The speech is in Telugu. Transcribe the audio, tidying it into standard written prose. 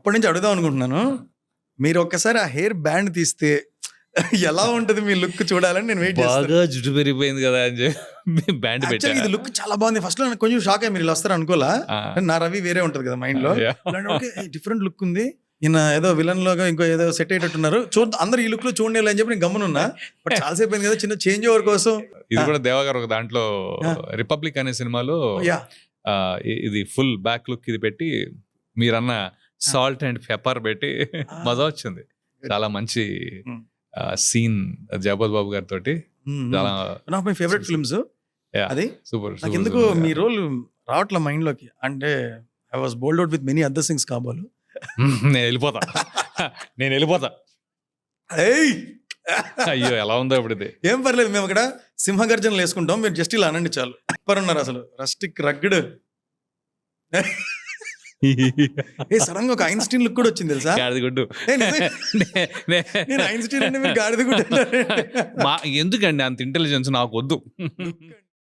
అప్పటి నుంచి అడుగుదాం అనుకుంటున్నాను. మీరు ఒక్కసారి ఆ హెయిర్ బ్యాండ్ తీస్తే ఎలా ఉంటది మీ లుక్ చూడాలని నేను వెయిట్ చేస్తాను. బాగా జుట్టు పెరిగిపోయింది కదా అని చెప్పి బ్యాండ్ పెట్టా. యాక్చువల్లీ ఇది లుక్ చాలా బాగుంది. ఫస్ట్ లో నాకు కొంచెం షాక్ అయ్యి మీరు ఇలా వస్తారు అనుకోలా. నా రవి వేరే ఉంటది కదా మైండ్ లో. ఓకే డిఫరెంట్ లుక్ ఉంది, ఈయన ఏదో విలన్ లోగా ఇంకో ఏదో సెట్ అయ్యేటట్టున్నారు, చూద్దాం అందరు ఈ లుక్ లో చూడండి అని చెప్పి నేను గమ్మునున్నా. బట్ చాలాసేపు అయింది కదా, చిన్న చేంజ్ ఓవర్ కోసం. ఇది కూడా దేవా గారు ఒక దాంట్లో రిపబ్లిక్ అనే సినిమాలో ఇది ఫుల్ బ్యాక్ లుక్ ఇది పెట్టి మీరన్న సాల్ట్ అండ్ పెప్పర్ పెట్టి మజా వచ్చింది. చాలా మంచి సీన్ జగపతి బాబు గారితో. చాలా one of my favourite films అది. సూపర్. నాకు ఎందుకు మీ రోల్ రావట్లే మైండ్ లోకి, అంటే I was bold out with many other things కాబోలు. నేను వెళ్ళిపోతా. అయ్యో ఎలా ఉందో ఇప్పుడు ఇది. ఏం పర్లేదు, మేము అక్కడ సింహగర్జనలు వేసుకుంటాం, మీరు జస్ట్ ఇలా అనండి చాలు. సూపర్ ఉన్నారు అసలు, రస్టిక్ రగ్గడ్. సడన్ గా ఒక ఐన్స్టీన్ లుక్ కూడా వచ్చింది తెలుసా. గాడిదగుడ్డు. నేను ఐన్స్టీన్ అంటే మీరు గాడిదగుడ్డు. ఎందుకండి అంత ఇంటెలిజెన్స్ నాకు వద్దు.